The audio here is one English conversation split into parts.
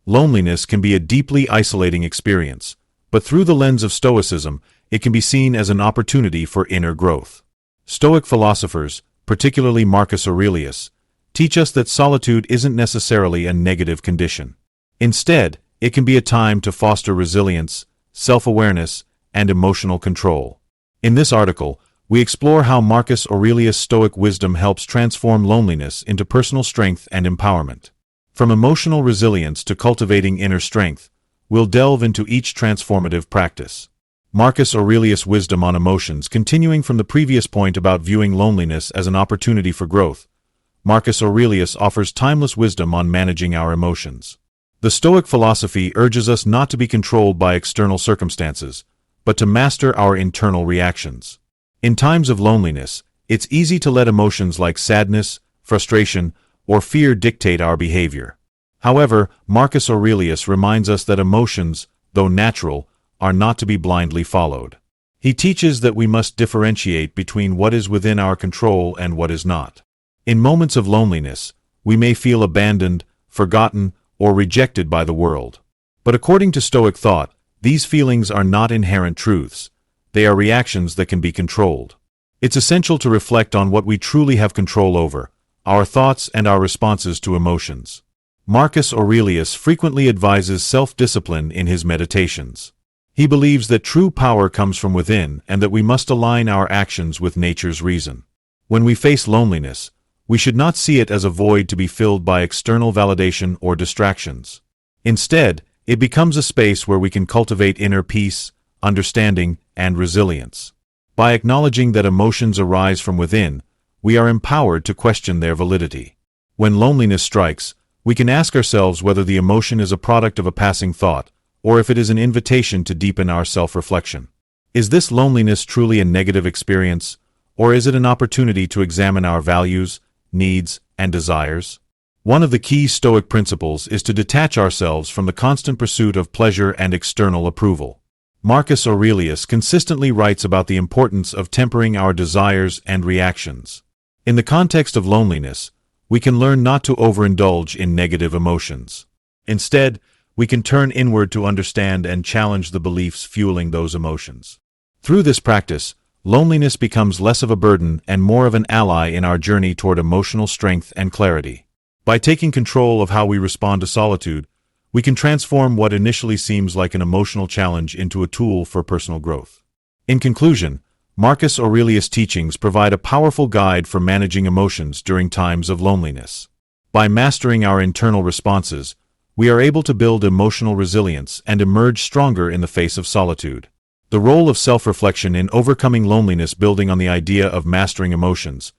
Loneliness can be a deeply isolating experience, but through the lens of Stoicism, it can be seen as an opportunity for inner growth. Stoic philosophers, particularly Marcus Aurelius, teach us that solitude isn't necessarily a negative condition. Instead, it can be a time to foster resilience, self-awareness, and emotional control. In this article, we explore how Marcus Aurelius' Stoic wisdom helps transform loneliness into personal strength and empowerment. From emotional resilience to cultivating inner strength, we'll delve into each transformative practice. Marcus Aurelius' wisdom on emotions. Continuing from the previous point about viewing loneliness as an opportunity for growth, Marcus Aurelius offers timeless wisdom on managing our emotions. The Stoic philosophy urges us not to be controlled by external circumstances, but to master our internal reactions. In times of loneliness, it's easy to let emotions like sadness, frustration, or fear dictate our behavior. However, Marcus Aurelius reminds us that emotions, though natural, are not to be blindly followed. He teaches that we must differentiate between what is within our control and what is not. In moments of loneliness, we may feel abandoned, forgotten, or rejected by the world. But according to Stoic thought, these feelings are not inherent truths. They are reactions that can be controlled. It's essential to reflect on what we truly have control over, our thoughts and our responses to emotions. Marcus Aurelius frequently advises self-discipline in his meditations. He believes that true power comes from within and that we must align our actions with nature's reason. When we face loneliness, we should not see it as a void to be filled by external validation or distractions. Instead, it becomes a space where we can cultivate inner peace, understanding, and resilience. By acknowledging that emotions arise from within, we are empowered to question their validity. When loneliness strikes, we can ask ourselves whether the emotion is a product of a passing thought, or if it is an invitation to deepen our self-reflection. Is this loneliness truly a negative experience, or is it an opportunity to examine our values, needs, and desires? One of the key Stoic principles is to detach ourselves from the constant pursuit of pleasure and external approval. Marcus Aurelius consistently writes about the importance of tempering our desires and reactions. In the context of loneliness, we can learn not to overindulge in negative emotions. Instead, we can turn inward to understand and challenge the beliefs fueling those emotions. Through this practice, loneliness becomes less of a burden and more of an ally in our journey toward emotional strength and clarity. By taking control of how we respond to solitude, we can transform what initially seems like an emotional challenge into a tool for personal growth. In conclusion, Marcus Aurelius' teachings provide a powerful guide for managing emotions during times of loneliness. By mastering our internal responses, we are able to build emotional resilience and emerge stronger in the face of solitude. The role of self-reflection in overcoming loneliness. Building on the idea of mastering emotions,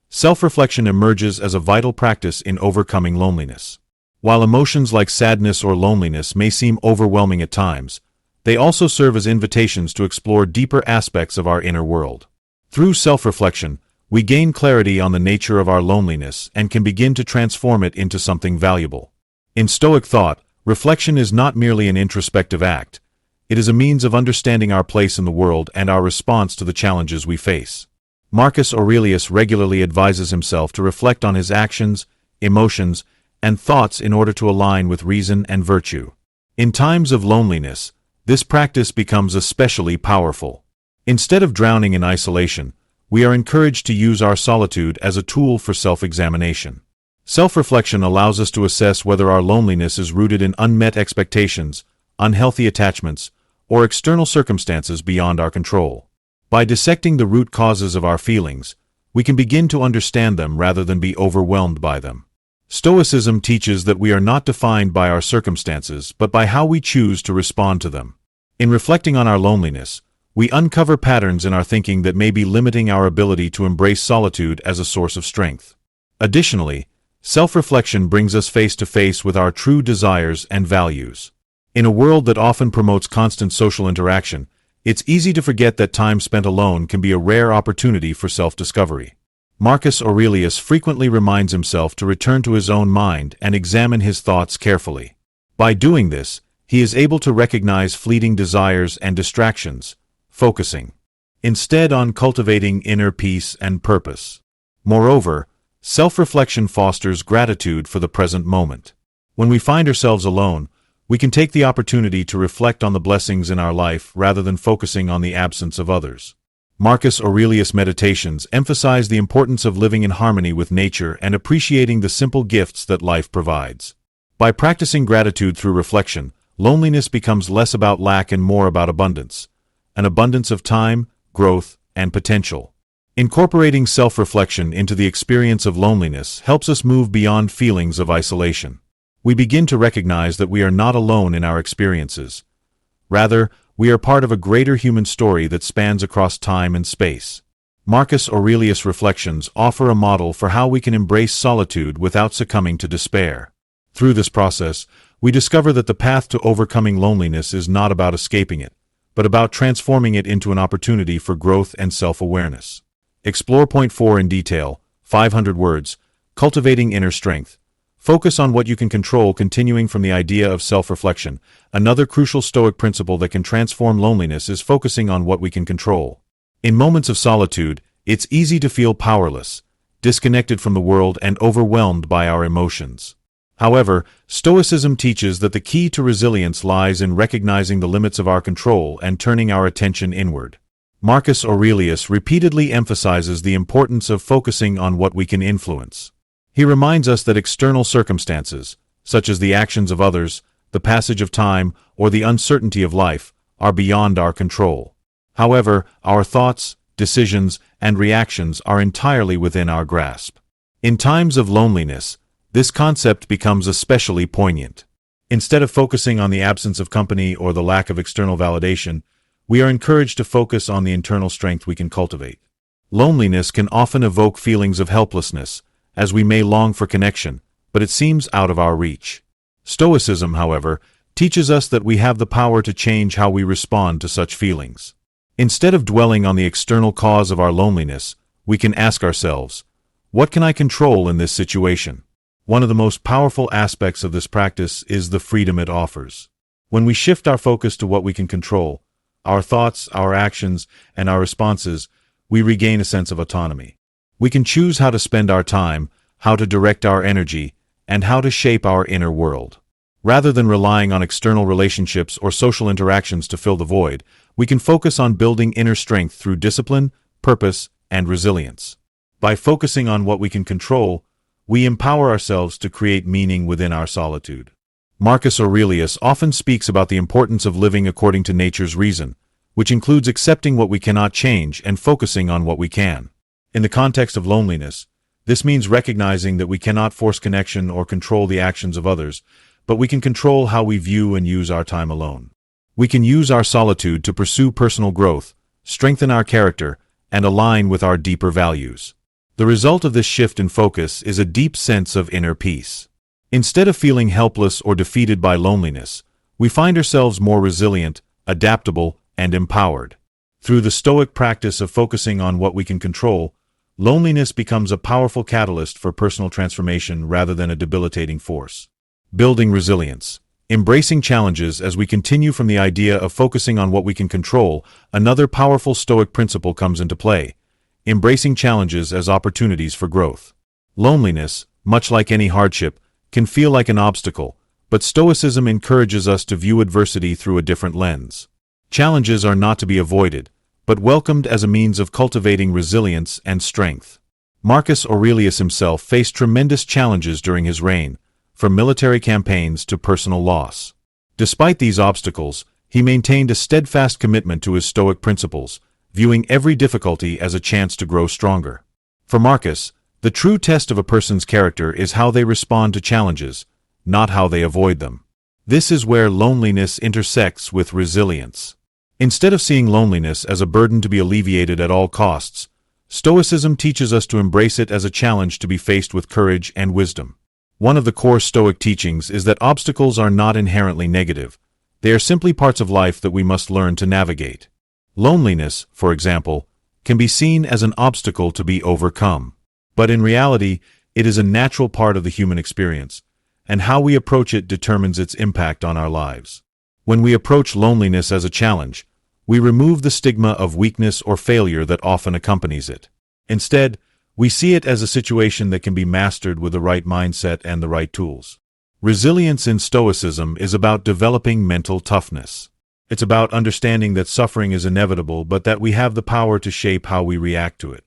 self-reflection emerges as a vital practice in overcoming loneliness. While emotions like sadness or loneliness may seem overwhelming at times, they also serve as invitations to explore deeper aspects of our inner world. Through self-reflection, we gain clarity on the nature of our loneliness and can begin to transform it into something valuable. In Stoic thought, reflection is not merely an introspective act. It is a means of understanding our place in the world and our response to the challenges we face. Marcus Aurelius regularly advises himself to reflect on his actions, emotions, and thoughts in order to align with reason and virtue. In times of loneliness, this practice becomes especially powerful. Instead of drowning in isolation, we are encouraged to use our solitude as a tool for self-examination. Self-reflection allows us to assess whether our loneliness is rooted in unmet expectations, unhealthy attachments, or external circumstances beyond our control. By dissecting the root causes of our feelings, we can begin to understand them rather than be overwhelmed by them. Stoicism teaches that we are not defined by our circumstances but by how we choose to respond to them. In reflecting on our loneliness, we uncover patterns in our thinking that may be limiting our ability to embrace solitude as a source of strength. Additionally, self-reflection brings us face to face with our true desires and values. In a world that often promotes constant social interaction, it's easy to forget that time spent alone can be a rare opportunity for self-discovery. Marcus Aurelius frequently reminds himself to return to his own mind and examine his thoughts carefully. By doing this, he is able to recognize fleeting desires and distractions, focusing instead on cultivating inner peace and purpose. Moreover, self-reflection fosters gratitude for the present moment. When we find ourselves alone, We can take the opportunity to reflect on the blessings in our life rather than focusing on the absence of others. Marcus Aurelius' meditations emphasize the importance of living in harmony with nature and appreciating the simple gifts that life provides. By practicing gratitude through reflection, loneliness becomes less about lack and more about abundance, an abundance of time, growth, and potential. Incorporating self-reflection into the experience of loneliness helps us move beyond feelings of isolation. We begin to recognize that we are not alone in our experiences. Rather, we are part of a greater human story that spans across time and space. Marcus Aurelius' reflections offer a model for how we can embrace solitude without succumbing to despair. Through this process, we discover that the path to overcoming loneliness is not about escaping it, but about transforming it into an opportunity for growth and self-awareness. Explore point 4 in detail, 500 words, cultivating inner strength. Focus on what you can control, continuing from the idea of self-reflection. Another crucial Stoic principle that can transform loneliness is focusing on what we can control. In moments of solitude, it's easy to feel powerless, disconnected from the world and overwhelmed by our emotions. However, Stoicism teaches that the key to resilience lies in recognizing the limits of our control and turning our attention inward. Marcus Aurelius repeatedly emphasizes the importance of focusing on what we can influence. He reminds us that external circumstances, such as the actions of others, the passage of time, or the uncertainty of life, are beyond our control. However, our thoughts, decisions, and reactions are entirely within our grasp. In times of loneliness, this concept becomes especially poignant. Instead of focusing on the absence of company or the lack of external validation, we are encouraged to focus on the internal strength we can cultivate. Loneliness can often evoke feelings of helplessness, as we may long for connection, but it seems out of our reach. Stoicism, however, teaches us that we have the power to change how we respond to such feelings. Instead of dwelling on the external cause of our loneliness, we can ask ourselves, what can I control in this situation? One of the most powerful aspects of this practice is the freedom it offers. When we shift our focus to what we can control, our thoughts, our actions, and our responses, we regain a sense of autonomy. We can choose how to spend our time, how to direct our energy, and how to shape our inner world. Rather than relying on external relationships or social interactions to fill the void, we can focus on building inner strength through discipline, purpose, and resilience. By focusing on what we can control, we empower ourselves to create meaning within our solitude. Marcus Aurelius often speaks about the importance of living according to nature's reason, which includes accepting what we cannot change and focusing on what we can. In the context of loneliness, this means recognizing that we cannot force connection or control the actions of others, but we can control how we view and use our time alone. We can use our solitude to pursue personal growth, strengthen our character, and align with our deeper values. The result of this shift in focus is a deep sense of inner peace. Instead of feeling helpless or defeated by loneliness, we find ourselves more resilient, adaptable, and empowered. Through the Stoic practice of focusing on what we can control, loneliness becomes a powerful catalyst for personal transformation rather than a debilitating force. Building resilience. Embracing challenges. As we continue from the idea of focusing on what we can control, another powerful Stoic principle comes into play: embracing challenges as opportunities for growth. Loneliness, much like any hardship, can feel like an obstacle, but Stoicism encourages us to view adversity through a different lens. Challenges are not to be avoided, but welcomed as a means of cultivating resilience and strength. Marcus Aurelius himself faced tremendous challenges during his reign, from military campaigns to personal loss. Despite these obstacles, he maintained a steadfast commitment to his Stoic principles, viewing every difficulty as a chance to grow stronger. For Marcus, the true test of a person's character is how they respond to challenges, not how they avoid them. This is where loneliness intersects with resilience. Instead of seeing loneliness as a burden to be alleviated at all costs, Stoicism teaches us to embrace it as a challenge to be faced with courage and wisdom. One of the core Stoic teachings is that obstacles are not inherently negative. They are simply parts of life that we must learn to navigate. Loneliness, for example, can be seen as an obstacle to be overcome. But in reality, it is a natural part of the human experience, and how we approach it determines its impact on our lives. When we approach loneliness as a challenge, we remove the stigma of weakness or failure that often accompanies it. Instead, we see it as a situation that can be mastered with the right mindset and the right tools. Resilience in Stoicism is about developing mental toughness. It's about understanding that suffering is inevitable but that we have the power to shape how we react to it.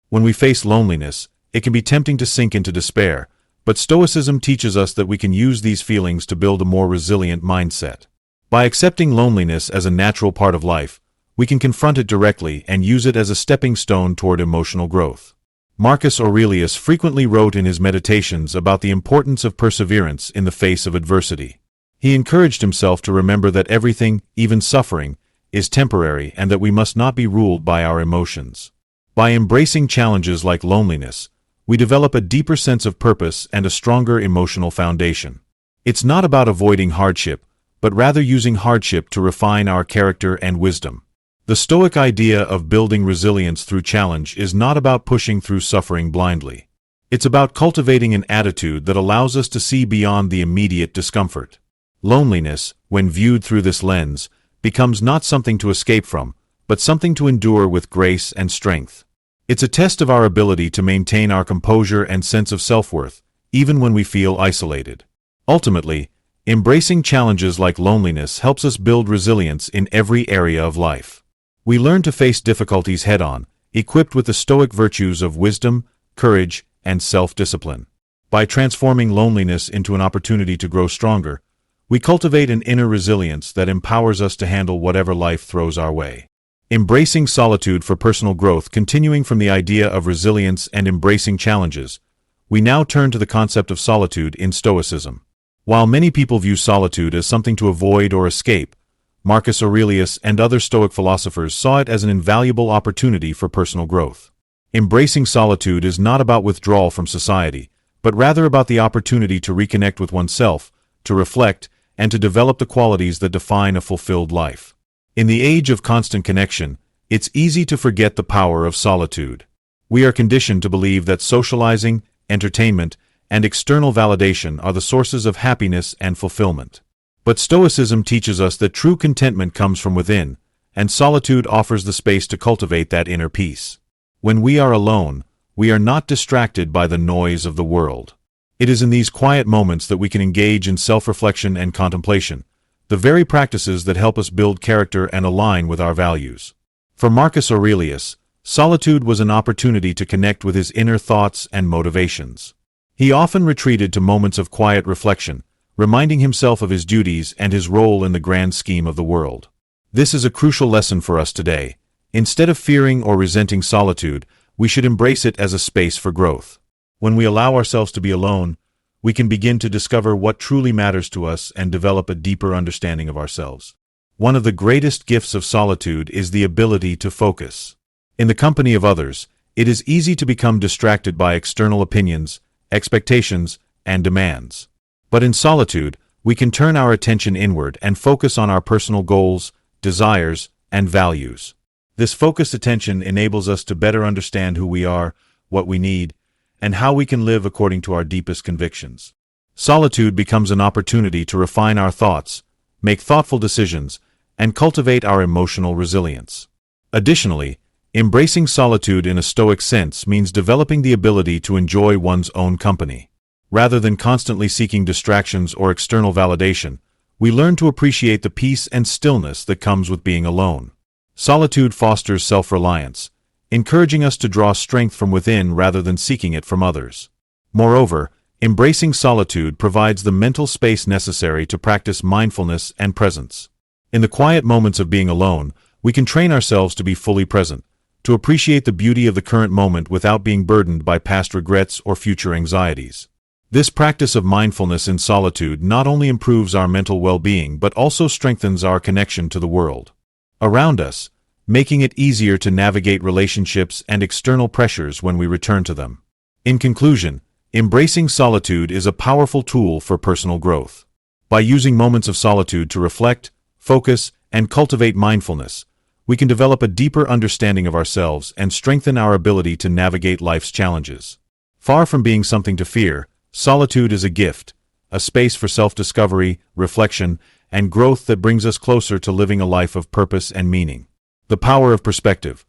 When we face loneliness, it can be tempting to sink into despair, but Stoicism teaches us that we can use these feelings to build a more resilient mindset. By accepting loneliness as a natural part of life, we can confront it directly and use it as a stepping stone toward emotional growth. Marcus Aurelius frequently wrote in his meditations about the importance of perseverance in the face of adversity. He encouraged himself to remember that everything, even suffering, is temporary and that we must not be ruled by our emotions. By embracing challenges like loneliness, we develop a deeper sense of purpose and a stronger emotional foundation. It's not about avoiding hardship, but rather using hardship to refine our character and wisdom. The Stoic idea of building resilience through challenge is not about pushing through suffering blindly. It's about cultivating an attitude that allows us to see beyond the immediate discomfort. Loneliness, when viewed through this lens, becomes not something to escape from, but something to endure with grace and strength. It's a test of our ability to maintain our composure and sense of self-worth, even when we feel isolated. Ultimately, embracing challenges like loneliness helps us build resilience in every area of life. We learn to face difficulties head-on, equipped with the Stoic virtues of wisdom, courage, and self-discipline. By transforming loneliness into an opportunity to grow stronger, we cultivate an inner resilience that empowers us to handle whatever life throws our way. Embracing solitude for personal growth. Continuing from the idea of resilience and embracing challenges, we now turn to the concept of solitude in Stoicism. While many people view solitude as something to avoid or escape, Marcus Aurelius and other Stoic philosophers saw it as an invaluable opportunity for personal growth. Embracing solitude is not about withdrawal from society, but rather about the opportunity to reconnect with oneself, to reflect, and to develop the qualities that define a fulfilled life. In the age of constant connection, it's easy to forget the power of solitude. We are conditioned to believe that socializing, entertainment, and external validation are the sources of happiness and fulfillment. But Stoicism teaches us that true contentment comes from within, and solitude offers the space to cultivate that inner peace. When we are alone, we are not distracted by the noise of the world. It is in these quiet moments that we can engage in self-reflection and contemplation, the very practices that help us build character and align with our values. For Marcus Aurelius, solitude was an opportunity to connect with his inner thoughts and motivations. He often retreated to moments of quiet reflection, reminding himself of his duties and his role in the grand scheme of the world. This is a crucial lesson for us today. Instead of fearing or resenting solitude, we should embrace it as a space for growth. When we allow ourselves to be alone, we can begin to discover what truly matters to us and develop a deeper understanding of ourselves. One of the greatest gifts of solitude is the ability to focus. In the company of others, it is easy to become distracted by external opinions, expectations, and demands. But in solitude, we can turn our attention inward and focus on our personal goals, desires, and values. This focused attention enables us to better understand who we are, what we need, and how we can live according to our deepest convictions. Solitude becomes an opportunity to refine our thoughts, make thoughtful decisions, and cultivate our emotional resilience. Additionally, embracing solitude in a Stoic sense means developing the ability to enjoy one's own company. Rather than constantly seeking distractions or external validation, we learn to appreciate the peace and stillness that comes with being alone. Solitude fosters self-reliance, encouraging us to draw strength from within rather than seeking it from others. Moreover, embracing solitude provides the mental space necessary to practice mindfulness and presence. In the quiet moments of being alone, we can train ourselves to be fully present, to appreciate the beauty of the current moment without being burdened by past regrets or future anxieties. This practice of mindfulness in solitude not only improves our mental well-being but also strengthens our connection to the world around us, making it easier to navigate relationships and external pressures when we return to them. In conclusion, embracing solitude is a powerful tool for personal growth. By using moments of solitude to reflect, focus, and cultivate mindfulness, we can develop a deeper understanding of ourselves and strengthen our ability to navigate life's challenges. Far from being something to fear, solitude is a gift, a space for self-discovery, reflection, and growth that brings us closer to living a life of purpose and meaning. The power of perspective.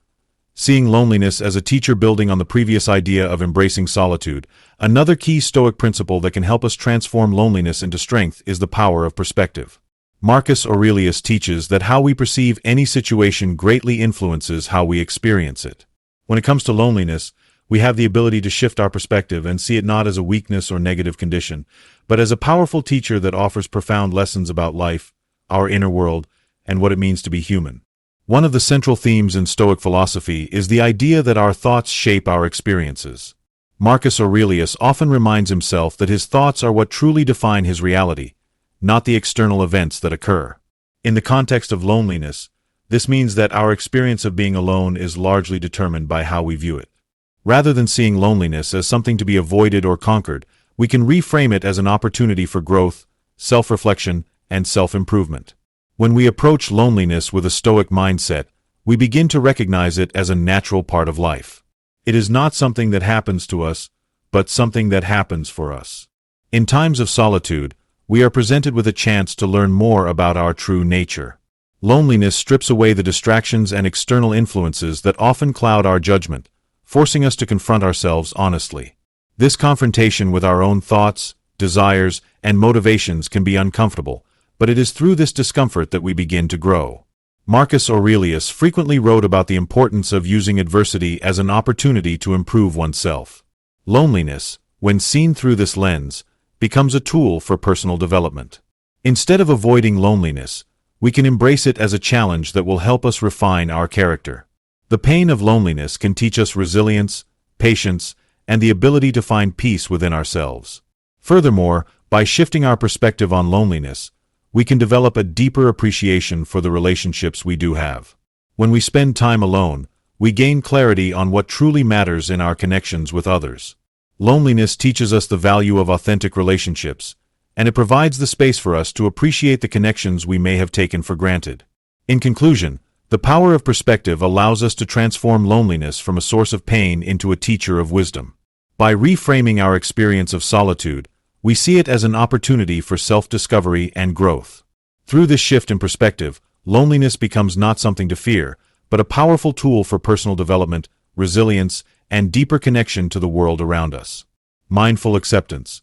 seeing loneliness as a teacher. Building on the previous idea of embracing solitude, another key Stoic principle that can help us transform loneliness into strength is the power of perspective. Marcus Aurelius teaches that how we perceive any situation greatly influences how we experience it. When it comes to loneliness, we have the ability to shift our perspective and see it not as a weakness or negative condition, but as a powerful teacher that offers profound lessons about life, our inner world, and what it means to be human. One of the central themes in Stoic philosophy is the idea that our thoughts shape our experiences. Marcus Aurelius often reminds himself that his thoughts are what truly define his reality, not the external events that occur. In the context of loneliness, this means that our experience of being alone is largely determined by how we view it. Rather than seeing loneliness as something to be avoided or conquered, we can reframe it as an opportunity for growth, self-reflection, and self-improvement. When we approach loneliness with a Stoic mindset, we begin to recognize it as a natural part of life. It is not something that happens to us, but something that happens for us. In times of solitude, we are presented with a chance to learn more about our true nature. Loneliness strips away the distractions and external influences that often cloud our judgment, forcing us to confront ourselves honestly. This confrontation with our own thoughts, desires, and motivations can be uncomfortable, but it is through this discomfort that we begin to grow. Marcus Aurelius frequently wrote about the importance of using adversity as an opportunity to improve oneself. Loneliness, when seen through this lens, becomes a tool for personal development. Instead of avoiding loneliness, we can embrace it as a challenge that will help us refine our character. The pain of loneliness can teach us resilience, patience, and the ability to find peace within ourselves. Furthermore, by shifting our perspective on loneliness, we can develop a deeper appreciation for the relationships we do have. When we spend time alone, we gain clarity on what truly matters in our connections with others. Loneliness teaches us the value of authentic relationships, and it provides the space for us to appreciate the connections we may have taken for granted. In conclusion, the power of perspective allows us to transform loneliness from a source of pain into a teacher of wisdom. By reframing our experience of solitude, we see it as an opportunity for self-discovery and growth. Through this shift in perspective, loneliness becomes not something to fear, but a powerful tool for personal development, resilience, and deeper connection to the world around us. Mindful acceptance.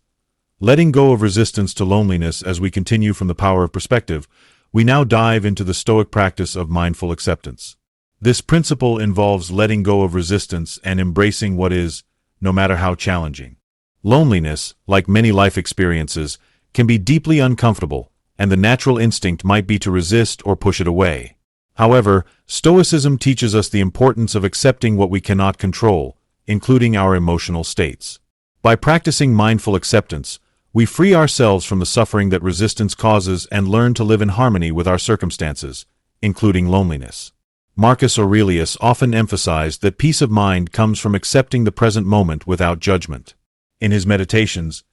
Letting go of resistance to loneliness. As we continue from the power of perspective, we now dive into the Stoic practice of mindful acceptance. This principle involves letting go of resistance and embracing what is, no matter how challenging. Loneliness, like many life experiences, can be deeply uncomfortable, and the natural instinct might be to resist or push it away. However, Stoicism teaches us the importance of accepting what we cannot control, including our emotional states. By practicing mindful acceptance, we free ourselves from the suffering that resistance causes and learn to live in harmony with our circumstances, including loneliness. Marcus Aurelius often emphasized that peace of mind comes from accepting the present moment without judgment. In his meditations,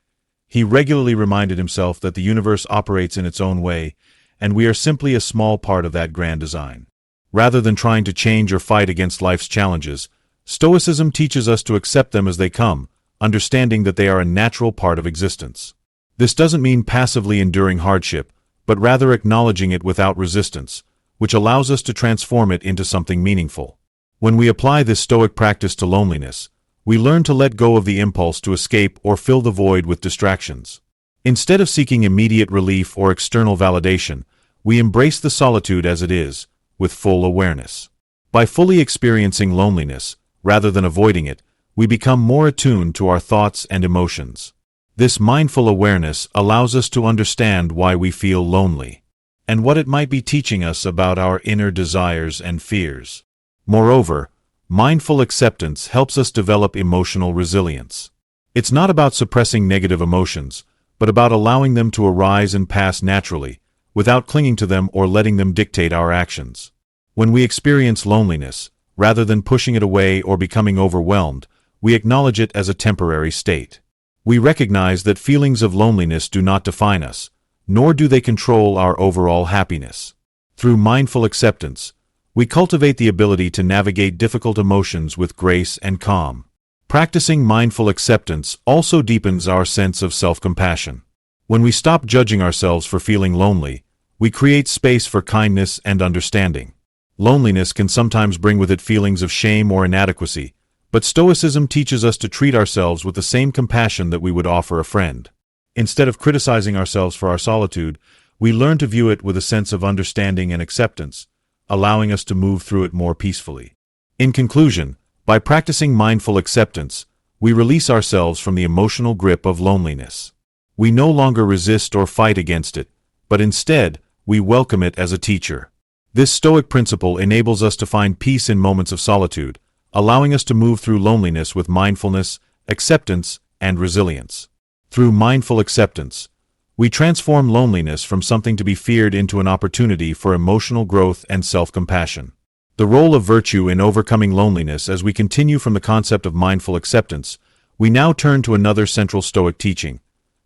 he regularly reminded himself that the universe operates in its own way, and we are simply a small part of that grand design. Rather than trying to change or fight against life's challenges, Stoicism teaches us to accept them as they come, understanding that they are a natural part of existence. This doesn't mean passively enduring hardship, but rather acknowledging it without resistance, which allows us to transform it into something meaningful. When we apply this Stoic practice to loneliness, we learn to let go of the impulse to escape or fill the void with distractions. Instead of seeking immediate relief or external validation, we embrace the solitude as it is, with full awareness. By fully experiencing loneliness, rather than avoiding it, we become more attuned to our thoughts and emotions. This mindful awareness allows us to understand why we feel lonely, and what it might be teaching us about our inner desires and fears. Moreover, mindful acceptance helps us develop emotional resilience. It's not about suppressing negative emotions, but about allowing them to arise and pass naturally, without clinging to them or letting them dictate our actions. When we experience loneliness, rather than pushing it away or becoming overwhelmed, we acknowledge it as a temporary state. We recognize that feelings of loneliness do not define us, nor do they control our overall happiness. Through mindful acceptance, we cultivate the ability to navigate difficult emotions with grace and calm. Practicing mindful acceptance also deepens our sense of self-compassion. When we stop judging ourselves for feeling lonely, we create space for kindness and understanding. Loneliness can sometimes bring with it feelings of shame or inadequacy, but Stoicism teaches us to treat ourselves with the same compassion that we would offer a friend. Instead of criticizing ourselves for our solitude, we learn to view it with a sense of understanding and acceptance, allowing us to move through it more peacefully. In conclusion, by practicing mindful acceptance, we release ourselves from the emotional grip of loneliness. We no longer resist or fight against it, but instead, we welcome it as a teacher. This Stoic principle enables us to find peace in moments of solitude, allowing us to move through loneliness with mindfulness, acceptance, and resilience. Through mindful acceptance, we transform loneliness from something to be feared into an opportunity for emotional growth and self-compassion. The role of virtue in overcoming loneliness. As we continue from the concept of mindful acceptance, we now turn to another central Stoic teaching: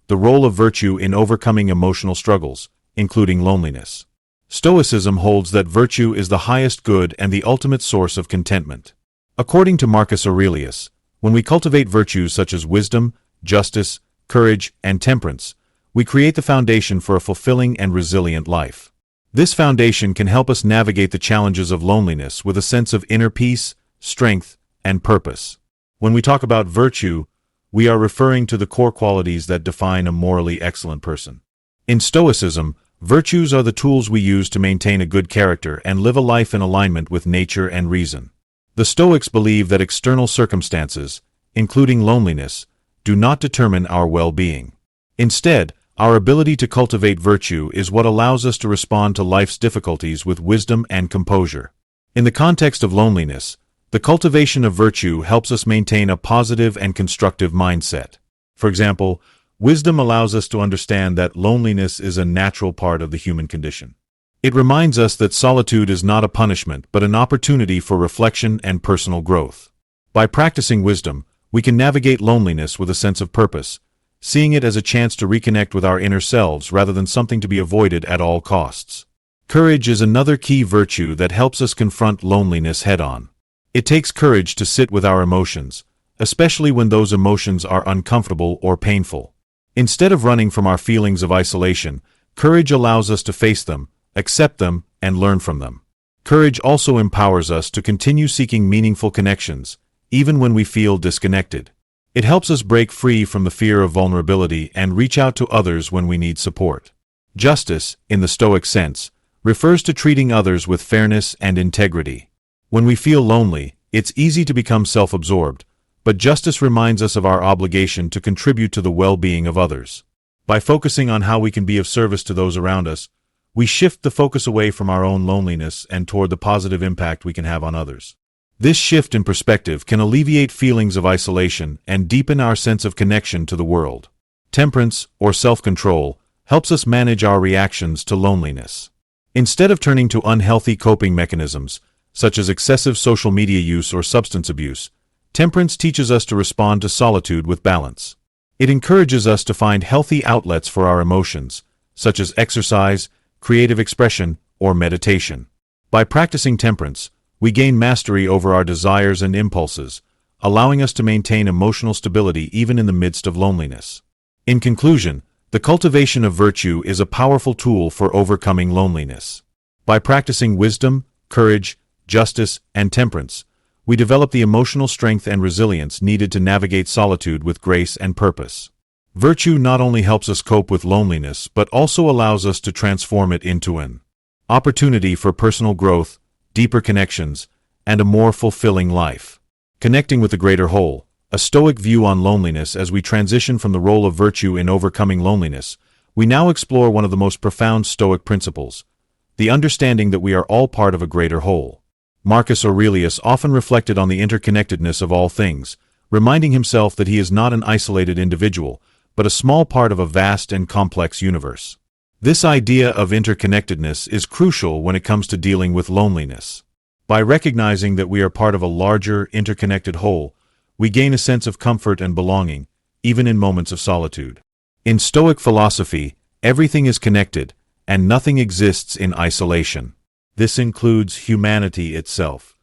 the role of virtue in overcoming emotional struggles, including loneliness. Stoicism holds that virtue is the highest good and the ultimate source of contentment. According to Marcus Aurelius, when we cultivate virtues such as wisdom, justice, courage, and temperance, we create the foundation for a fulfilling and resilient life. This foundation can help us navigate the challenges of loneliness with a sense of inner peace, strength, and purpose. When we talk about virtue, we are referring to the core qualities that define a morally excellent person. In Stoicism, virtues are the tools we use to maintain a good character and live a life in alignment with nature and reason. The Stoics believe that external circumstances, including loneliness, do not determine our well-being. Instead, our ability to cultivate virtue is what allows us to respond to life's difficulties with wisdom and composure. In the context of loneliness, the cultivation of virtue helps us maintain a positive and constructive mindset. For example, wisdom allows us to understand that loneliness is a natural part of the human condition. It reminds us that solitude is not a punishment but an opportunity for reflection and personal growth. By practicing wisdom, we can navigate loneliness with a sense of purpose, seeing it as a chance to reconnect with our inner selves rather than something to be avoided at all costs. Courage is another key virtue that helps us confront loneliness head-on. It takes courage to sit with our emotions, especially when those emotions are uncomfortable or painful. Instead of running from our feelings of isolation, courage allows us to face them, accept them, and learn from them. Courage also empowers us to continue seeking meaningful connections, even when we feel disconnected. It helps us break free from the fear of vulnerability and reach out to others when we need support. Justice, in the Stoic sense, refers to treating others with fairness and integrity. When we feel lonely, it's easy to become self-absorbed, but justice reminds us of our obligation to contribute to the well-being of others. By focusing on how we can be of service to those around us, we shift the focus away from our own loneliness and toward the positive impact we can have on others. This shift in perspective can alleviate feelings of isolation and deepen our sense of connection to the world. Temperance, or self-control, helps us manage our reactions to loneliness. Instead of turning to unhealthy coping mechanisms, such as excessive social media use or substance abuse, temperance teaches us to respond to solitude with balance. It encourages us to find healthy outlets for our emotions, such as exercise, creative expression, or meditation. By practicing temperance, we gain mastery over our desires and impulses, allowing us to maintain emotional stability even in the midst of loneliness. In conclusion, the cultivation of virtue is a powerful tool for overcoming loneliness. By practicing wisdom, courage, justice, and temperance, we develop the emotional strength and resilience needed to navigate solitude with grace and purpose. Virtue not only helps us cope with loneliness but also allows us to transform it into an opportunity for personal growth, deeper connections, and a more fulfilling life. Connecting with the greater whole, a Stoic view on loneliness. As we transition from the role of virtue in overcoming loneliness, we now explore one of the most profound Stoic principles: the understanding that we are all part of a greater whole. Marcus Aurelius often reflected on the interconnectedness of all things, reminding himself that he is not an isolated individual, but a small part of a vast and complex universe. This idea of interconnectedness is crucial when it comes to dealing with loneliness. By recognizing that we are part of a larger, interconnected whole, we gain a sense of comfort and belonging, even in moments of solitude. In Stoic philosophy, everything is connected, and nothing exists in isolation. This includes humanity itself.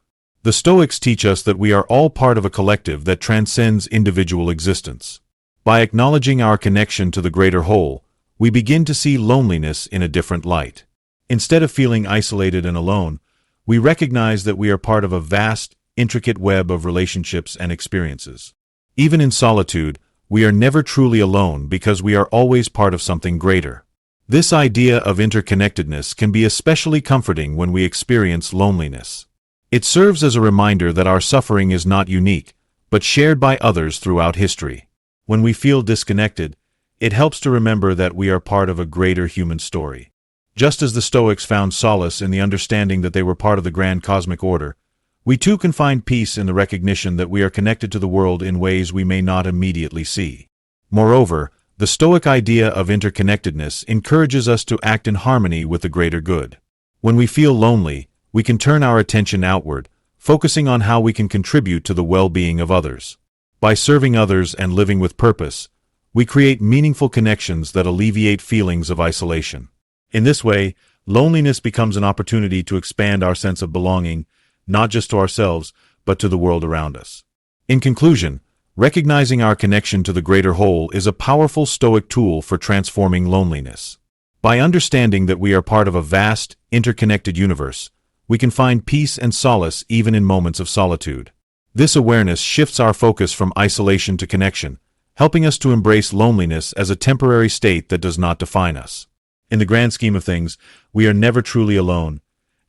The Stoics teach us that we are all part of a collective that transcends individual existence. By acknowledging our connection to the greater whole, we begin to see loneliness in a different light. Instead of feeling isolated and alone, we recognize that we are part of a vast, intricate web of relationships and experiences. Even in solitude, we are never truly alone because we are always part of something greater. This idea of interconnectedness can be especially comforting when we experience loneliness. It serves as a reminder that our suffering is not unique, but shared by others throughout history. When we feel disconnected, it helps to remember that we are part of a greater human story. Just as the Stoics found solace in the understanding that they were part of the grand cosmic order, we too can find peace in the recognition that we are connected to the world in ways we may not immediately see. Moreover, the Stoic idea of interconnectedness encourages us to act in harmony with the greater good. When we feel lonely, we can turn our attention outward, focusing on how we can contribute to the well-being of others. By serving others and living with purpose, we create meaningful connections that alleviate feelings of isolation. In this way, loneliness becomes an opportunity to expand our sense of belonging, not just to ourselves, but to the world around us. In conclusion, recognizing our connection to the greater whole is a powerful Stoic tool for transforming loneliness. By understanding that we are part of a vast, interconnected universe, we can find peace and solace even in moments of solitude. This awareness shifts our focus from isolation to connection, helping us to embrace loneliness as a temporary state that does not define us. In the grand scheme of things, we are never truly alone,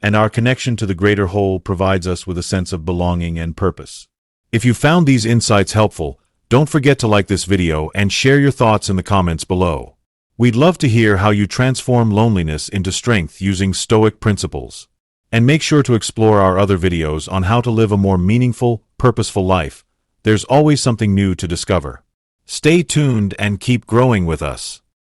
and our connection to the greater whole provides us with a sense of belonging and purpose. If you found these insights helpful, don't forget to like this video and share your thoughts in the comments below. We'd love to hear how you transform loneliness into strength using Stoic principles. And make sure to explore our other videos on how to live a more meaningful, purposeful life. There's always something new to discover. Stay tuned and keep growing with us.